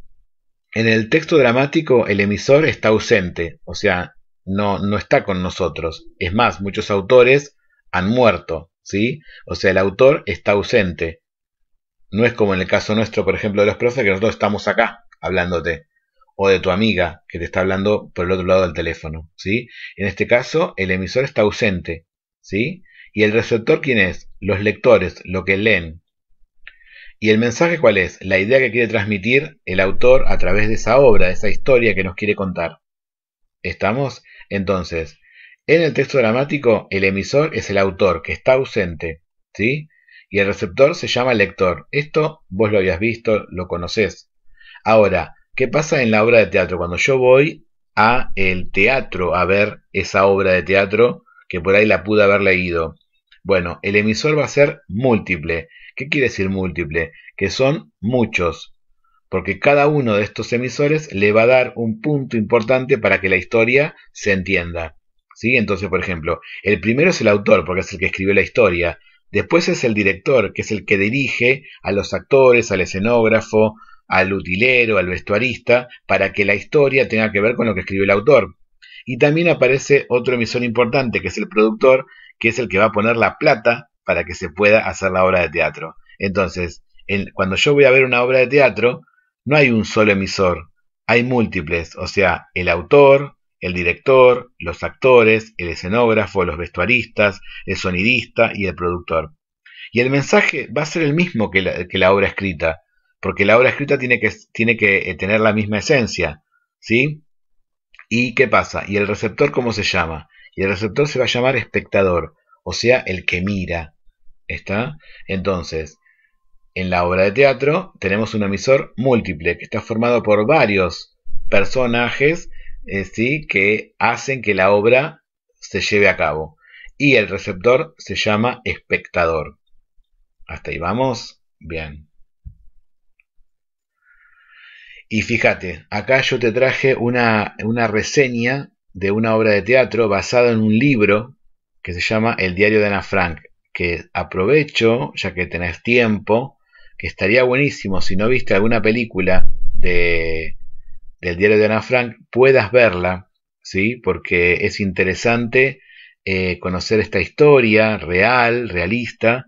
el texto dramático el emisor está ausente, o sea, no está con nosotros. Es más, muchos autores han muerto, ¿sí? O sea, el autor está ausente. No es como en el caso nuestro, por ejemplo, de los profes, que nosotros estamos acá hablándote. o de tu amiga que te está hablando por el otro lado del teléfono, ¿sí? En este caso, el emisor está ausente, ¿sí? ¿Y el receptor quién es? Los lectores, lo que leen. ¿Y el mensaje cuál es? La idea que quiere transmitir el autor a través de esa obra, de esa historia que nos quiere contar. ¿Estamos? Entonces, en el texto dramático, el emisor es el autor, que está ausente, ¿sí? Y el receptor se llama lector. Esto vos lo habías visto, lo conocés. Ahora, ¿qué pasa en la obra de teatro? Cuando yo voy a el teatro a ver esa obra de teatro, que por ahí la pude haber leído. Bueno, el emisor va a ser múltiple. ¿Qué quiere decir múltiple? Que son muchos, porque cada uno de estos emisores le va a dar un punto importante para que la historia se entienda. ¿Sí? Entonces, por ejemplo, el primero es el autor, porque es el que escribió la historia. Después es el director, que es el que dirige a los actores, al escenógrafo, al utilero, al vestuarista, para que la historia tenga que ver con lo que escribió el autor. Y también aparece otro emisor importante, que es el productor, que es el que va a poner la plata para que se pueda hacer la obra de teatro. Entonces, cuando yo voy a ver una obra de teatro, no hay un solo emisor, hay múltiples, o sea, el autor, el director, los actores, el escenógrafo, los vestuaristas, el sonidista y el productor. Y el mensaje va a ser el mismo que la obra escrita, porque la obra escrita tiene que tener la misma esencia, ¿sí? ¿Y qué pasa? ¿Y el receptor cómo se llama? Y el receptor se va a llamar espectador, o sea, el que mira, ¿está? Entonces, en la obra de teatro tenemos un emisor múltiple que está formado por varios personajes, ¿sí? Que hacen que la obra se lleve a cabo. Y el receptor se llama espectador. ¿Hasta ahí vamos? Bien. Y fíjate, acá yo te traje una reseña de una obra de teatro basada en un libro que se llama El diario de Ana Frank, que aprovecho, ya que tenés tiempo, que estaría buenísimo si no viste alguna película del diario de Ana Frank, puedas verla, ¿sí? Porque es interesante conocer esta historia real, realista,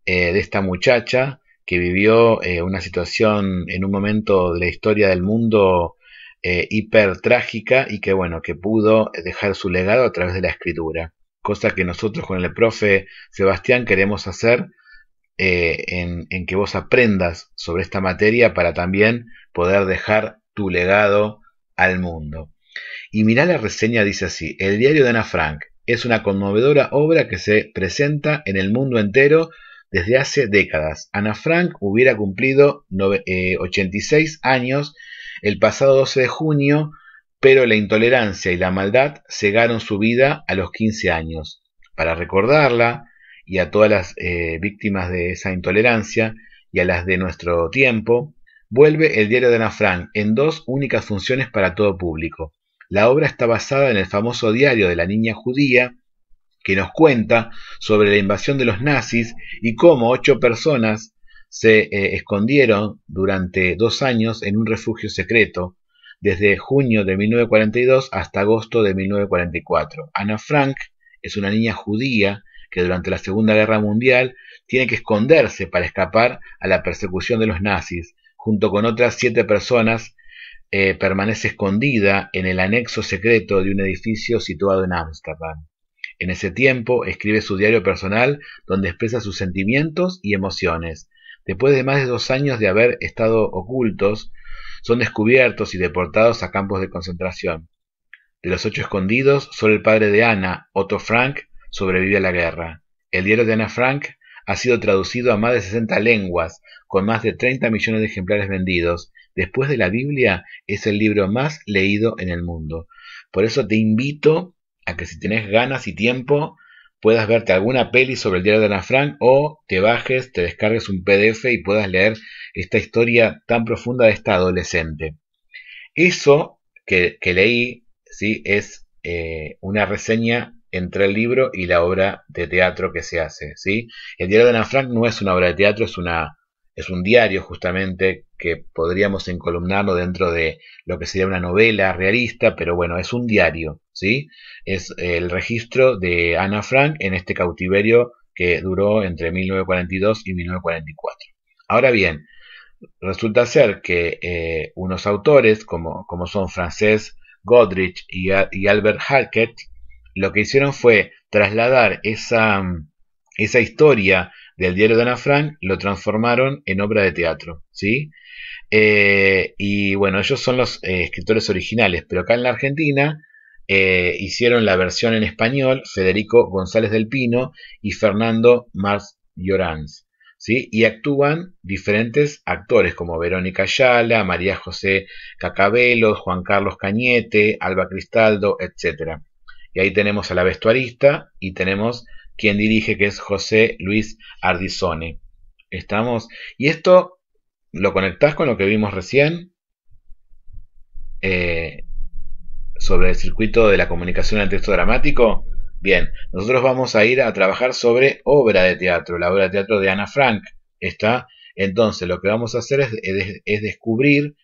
de esta muchacha que vivió una situación en un momento de la historia del mundo hiper trágica y que bueno, que pudo dejar su legado a través de la escritura, cosa que nosotros con el profe Sebastián queremos hacer en que vos aprendas sobre esta materia para también poder dejar tu legado al mundo. Y mirá la reseña, dice así: el diario de Ana Frank es una conmovedora obra que se presenta en el mundo entero desde hace décadas. Ana Frank hubiera cumplido 86 años el pasado 12 de junio, pero la intolerancia y la maldad cegaron su vida a los 15 años. Para recordarla, y a todas las víctimas de esa intolerancia, y a las de nuestro tiempo, vuelve el diario de Ana Frank en 2 únicas funciones para todo público. La obra está basada en el famoso diario de la niña judía, que nos cuenta sobre la invasión de los nazis y cómo 8 personas se escondieron durante 2 años en un refugio secreto, desde junio de 1942 hasta agosto de 1944. Ana Frank es una niña judía que durante la Segunda Guerra Mundial tiene que esconderse para escapar a la persecución de los nazis. Junto con otras 7 personas, permanece escondida en el anexo secreto de un edificio situado en Ámsterdam. En ese tiempo escribe su diario personal donde expresa sus sentimientos y emociones. Después de más de 2 años de haber estado ocultos, son descubiertos y deportados a campos de concentración. De los 8 escondidos, solo el padre de Ana, Otto Frank, sobrevive a la guerra. El diario de Ana Frank ha sido traducido a más de 60 lenguas, con más de 30 millones de ejemplares vendidos. Después de la Biblia, es el libro más leído en el mundo. Por eso te invito a que si tenés ganas y tiempo, puedas verte alguna peli sobre el diario de Ana Frank o te bajes, te descargues un PDF y puedas leer esta historia tan profunda de esta adolescente. Eso que leí, ¿sí? Es una reseña entre el libro y la obra de teatro que se hace, ¿sí? El diario de Ana Frank no es una obra de teatro, es un diario justamente que podríamos encolumnarlo dentro de lo que sería una novela realista, pero bueno, es un diario, ¿sí? Es el registro de Ana Frank en este cautiverio que duró entre 1942 y 1944. Ahora bien, Resulta ser que unos autores, como son Frances Goldrich y Albert Hackett, lo que hicieron fue trasladar esa historia del diario de Ana Frank, lo transformaron en obra de teatro, ¿sí? Y bueno, ellos son los escritores originales, pero acá en la Argentina hicieron la versión en español Federico González del Pino y Fernando Marx Llorens, ¿sí? Y actúan diferentes actores como Verónica Ayala, María José Cacabelo, Juan Carlos Cañete, Alba Cristaldo, etc. Y ahí tenemos a la vestuarista y tenemos quien dirige, que es José Luis Ardizone. ¿Estamos? Y esto lo conectás con lo que vimos recién eh, sobre el circuito de la comunicación en el texto dramático. Bien, nosotros vamos a ir a trabajar sobre obra de teatro, la obra de teatro de Ana Frank. ¿Está? Entonces lo que vamos a hacer es descubrir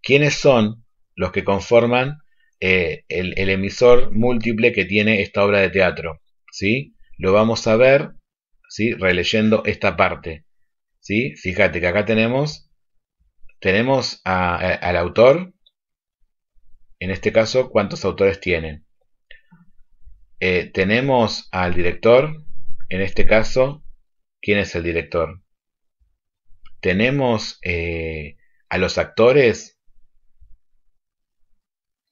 quiénes son los que conforman el emisor múltiple que tiene esta obra de teatro. ¿Sí? Lo vamos a ver, ¿sí? Releyendo esta parte. ¿Sí? Fíjate que acá tenemos al autor. En este caso, ¿cuántos autores tienen? Tenemos al director. En este caso, ¿quién es el director? Tenemos a los actores.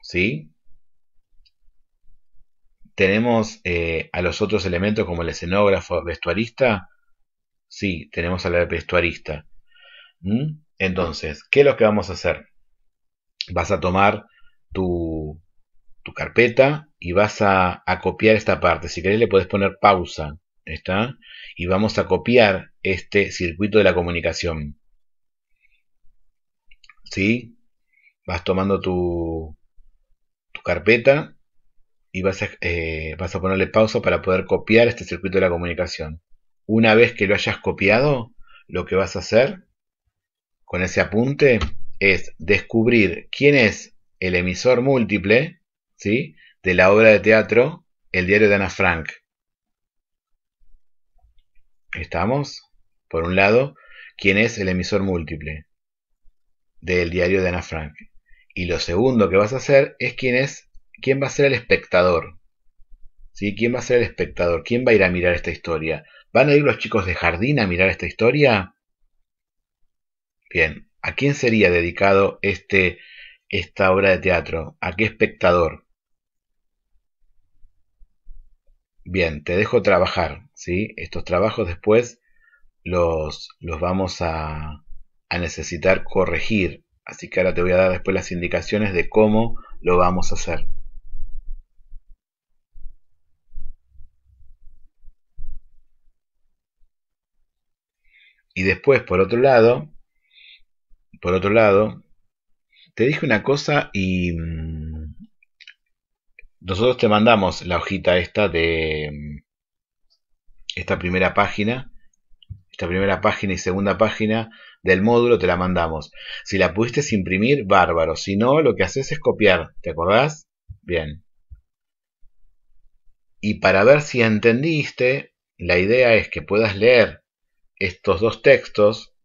¿Sí? Tenemos a los otros elementos como el escenógrafo, vestuarista. Sí, tenemos al vestuarista. Entonces, ¿qué es lo que vamos a hacer? Vas a tomar tu carpeta y vas a copiar esta parte. Si querés le podés poner pausa. ¿Está? Y vamos a copiar este circuito de la comunicación. Vas tomando tu carpeta y vas a ponerle pausa para poder copiar este circuito de la comunicación. Una vez que lo hayas copiado, lo que vas a hacer con ese apunte es descubrir quién es el emisor múltiple, ¿sí?, de la obra de teatro El diario de Ana Frank. ¿Estamos? Por un lado, quién es el emisor múltiple del diario de Ana Frank. Y lo segundo que vas a hacer es quién va a ser el espectador. ¿Sí? ¿Quién va a ser el espectador? ¿Quién va a ir a mirar esta historia? ¿Van a ir los chicos de jardín a mirar esta historia? Bien, ¿a quién sería dedicado esta obra de teatro? ¿A qué espectador? Bien, te dejo trabajar, ¿sí? Estos trabajos después los vamos a necesitar corregir. Así que ahora te voy a dar después las indicaciones de cómo lo vamos a hacer. Y después, por otro lado, te dije una cosa y nosotros te mandamos la hojita esta de esta primera página y segunda página del módulo te la mandamos. Si la pudiste imprimir, bárbaro. Si no, lo que haces es copiar. ¿Te acordás? Bien. Y para ver si entendiste, la idea es que puedas leer estos dos textos,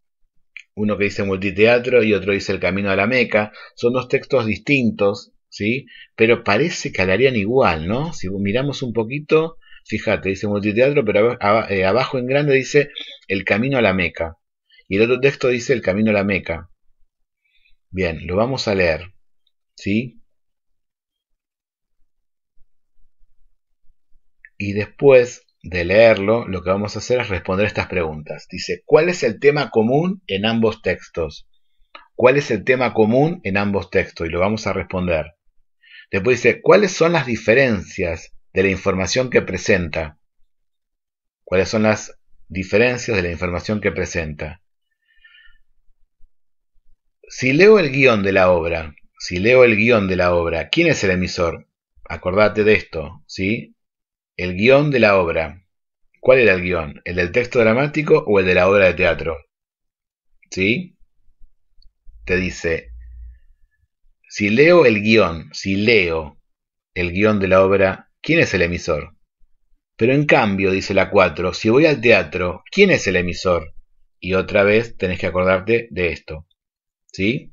uno que dice multiteatro y otro dice el camino a la Meca. Son dos textos distintos, ¿sí? Pero parece que hablarían igual, ¿no? Si miramos un poquito, fíjate, dice multiteatro, pero abajo en grande dice el camino a la Meca. Y el otro texto dice el camino a la Meca. Bien, lo vamos a leer, ¿sí? Y después de leerlo, lo que vamos a hacer es responder estas preguntas. Dice, ¿cuál es el tema común en ambos textos? ¿Cuál es el tema común en ambos textos? Y lo vamos a responder. Después dice, ¿cuáles son las diferencias de la información que presenta? ¿Cuáles son las diferencias de la información que presenta? Si leo el guión de la obra, ¿quién es el emisor? Acordate de esto, ¿sí? El guión de la obra. ¿Cuál era el guión? ¿El del texto dramático o el de la obra de teatro? ¿Sí? Te dice, si leo el guión de la obra, ¿quién es el emisor? Pero en cambio, dice la 4, si voy al teatro, ¿quién es el emisor? y otra vez tenés que acordarte de esto, ¿sí?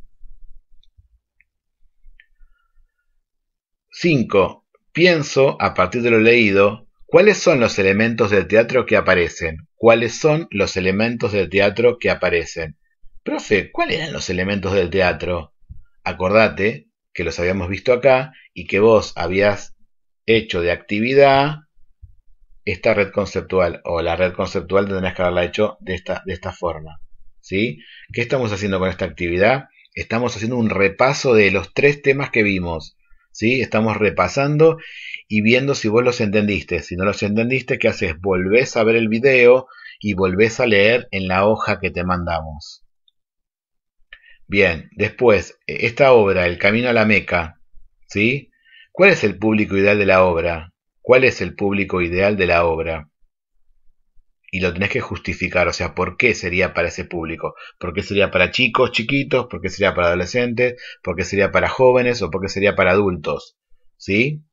5. Pienso, a partir de lo leído, ¿cuáles son los elementos del teatro que aparecen? ¿Cuáles son los elementos del teatro que aparecen? Profe, ¿cuáles eran los elementos del teatro? Acordate que los habíamos visto acá y que vos habías hecho de actividad esta red conceptual, o la red conceptual tendrás que haberla hecho de esta forma, ¿sí? ¿Qué estamos haciendo con esta actividad? Estamos haciendo un repaso de los 3 temas que vimos, ¿sí? Estamos repasando y viendo si vos los entendiste. Si no los entendiste, ¿qué haces? Volvés a ver el video y volvés a leer en la hoja que te mandamos. Bien, después, esta obra, El Camino a la Meca, ¿sí? ¿Cuál es el público ideal de la obra? ¿Cuál es el público ideal de la obra? Y lo tenés que justificar, o sea, ¿por qué sería para ese público? ¿Por qué sería para chicos, chiquitos? ¿Por qué sería para adolescentes? ¿Por qué sería para jóvenes? ¿O por qué sería para adultos? ¿Sí?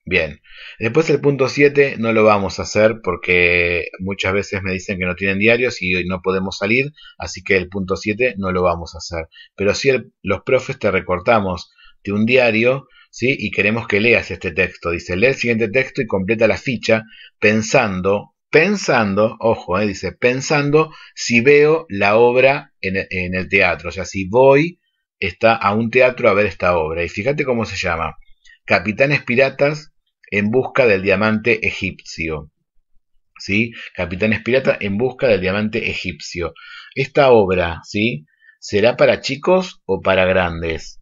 Bien. Después el punto 7 no lo vamos a hacer porque muchas veces me dicen que no tienen diarios y hoy no podemos salir, así que el punto 7 no lo vamos a hacer. Pero sí los profes te recortamos de un diario, ¿sí? Y queremos que leas este texto. Dice, lee el siguiente texto y completa la ficha pensando, ojo, dice, pensando si veo la obra en el teatro, o sea, si voy a un teatro a ver esta obra. Y fíjate cómo se llama. Capitanes Piratas en busca del diamante egipcio. ¿Sí? Capitanes Piratas en busca del diamante egipcio. Esta obra, ¿sí? ¿Será para chicos o para grandes?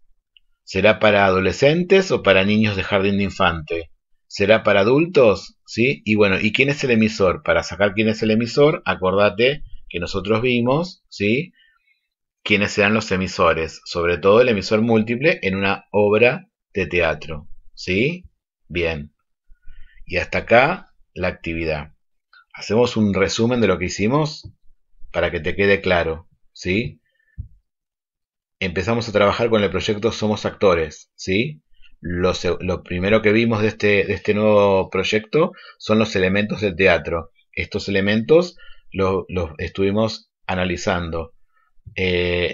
¿Será para adolescentes o para niños de jardín de infante? ¿Será para adultos? ¿Sí? Y bueno, ¿y quién es el emisor? Para sacar quién es el emisor, acordate que nosotros vimos, ¿sí? Quiénes serán los emisores, sobre todo el emisor múltiple en una obra de teatro, ¿sí? Bien. Y hasta acá la actividad. Hacemos un resumen de lo que hicimos para que te quede claro, ¿sí? Empezamos a trabajar con el proyecto Somos Actores, ¿sí? Lo primero que vimos de este nuevo proyecto son los elementos del teatro. Estos elementos los estuvimos analizando.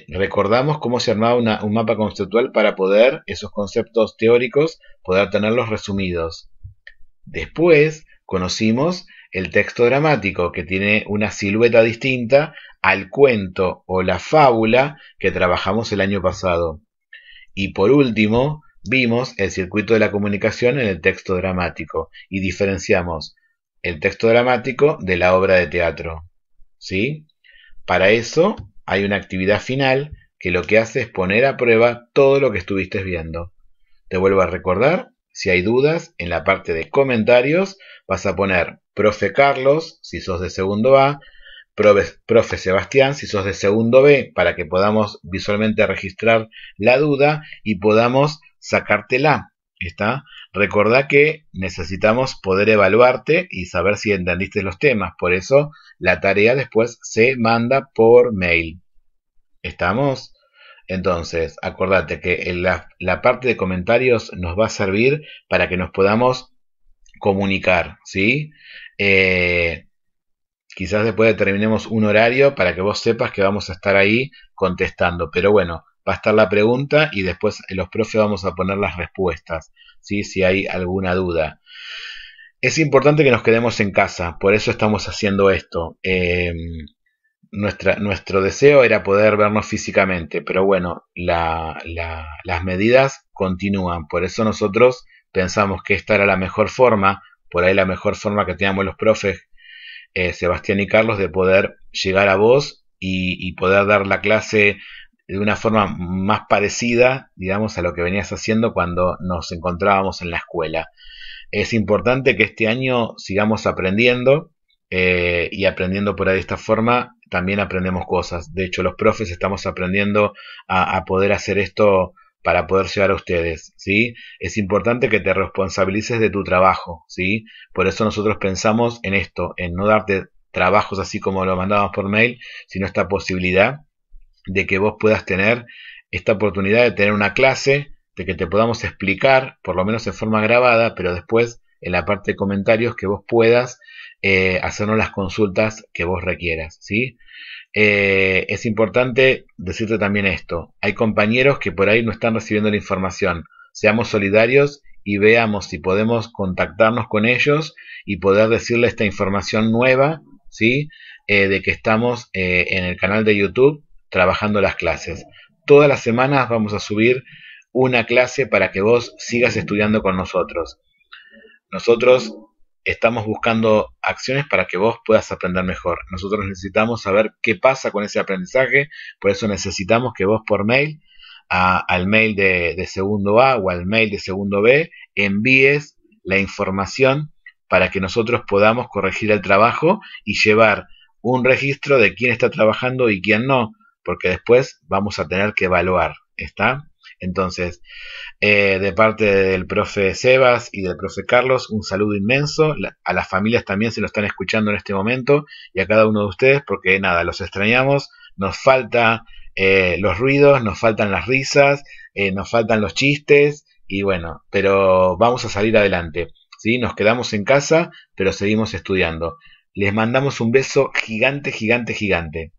Recordamos cómo se armaba un mapa conceptual para poder, esos conceptos teóricos, poder tenerlos resumidos. Después conocimos el texto dramático, que tiene una silueta distinta al cuento o la fábula que trabajamos el año pasado. Y por último, vimos el circuito de la comunicación en el texto dramático y diferenciamos el texto dramático de la obra de teatro, ¿sí? Para eso hay una actividad final que lo que hace es poner a prueba todo lo que estuviste viendo. Te vuelvo a recordar, si hay dudas, en la parte de comentarios vas a poner profe Carlos, si sos de segundo A, profe Sebastián, si sos de segundo B, para que podamos visualmente registrar la duda y podamos sacártela. ¿Está? Recordá que necesitamos poder evaluarte y saber si entendiste los temas. Por eso la tarea después se manda por mail. ¿Estamos? Entonces, acordate que la parte de comentarios nos va a servir para que nos podamos comunicar, ¿sí? Quizás después determinemos un horario para que vos sepas que vamos a estar ahí contestando. Pero bueno, va a estar la pregunta y después los profes vamos a poner las respuestas, ¿sí? Si hay alguna duda. Es importante que nos quedemos en casa, por eso estamos haciendo esto. Nuestro deseo era poder vernos físicamente, pero bueno, las medidas continúan. Por eso nosotros pensamos que esta era la mejor forma, por ahí la mejor forma que teníamos los profes, Sebastián y Carlos, de poder llegar a vos y poder dar la clase de una forma más parecida, digamos, a lo que venías haciendo cuando nos encontrábamos en la escuela. Es importante que este año sigamos aprendiendo y aprendiendo por ahí de esta forma también aprendemos cosas. De hecho, los profes estamos aprendiendo a poder hacer esto para poder llegar a ustedes, ¿sí? Es importante que te responsabilices de tu trabajo, ¿sí? Por eso nosotros pensamos en esto, en no darte trabajos así como lo mandábamos por mail, sino esta posibilidad de que vos puedas tener esta oportunidad de tener una clase, de que te podamos explicar, por lo menos en forma grabada, pero después en la parte de comentarios que vos puedas hacernos las consultas que vos requieras, ¿sí? es importante decirte también esto. Hay compañeros que por ahí no están recibiendo la información. Seamos solidarios y veamos si podemos contactarnos con ellos y poder decirle esta información nueva, ¿sí? De que estamos en el canal de YouTube trabajando las clases. Todas las semanas vamos a subir una clase para que vos sigas estudiando con nosotros. Nosotros estamos buscando acciones para que vos puedas aprender mejor. Nosotros necesitamos saber qué pasa con ese aprendizaje, por eso necesitamos que vos por mail, al mail de segundo A o al mail de segundo B, envíes la información para que nosotros podamos corregir el trabajo y llevar un registro de quién está trabajando y quién no, porque después vamos a tener que evaluar, ¿está? Entonces, de parte del profe Sebas y del profe Carlos, un saludo inmenso. A las familias también se lo están escuchando en este momento y a cada uno de ustedes, porque nada, los extrañamos. Nos falta los ruidos, nos faltan las risas, nos faltan los chistes y bueno, pero vamos a salir adelante, ¿sí? Nos quedamos en casa, pero seguimos estudiando. Les mandamos un beso gigante, gigante, gigante.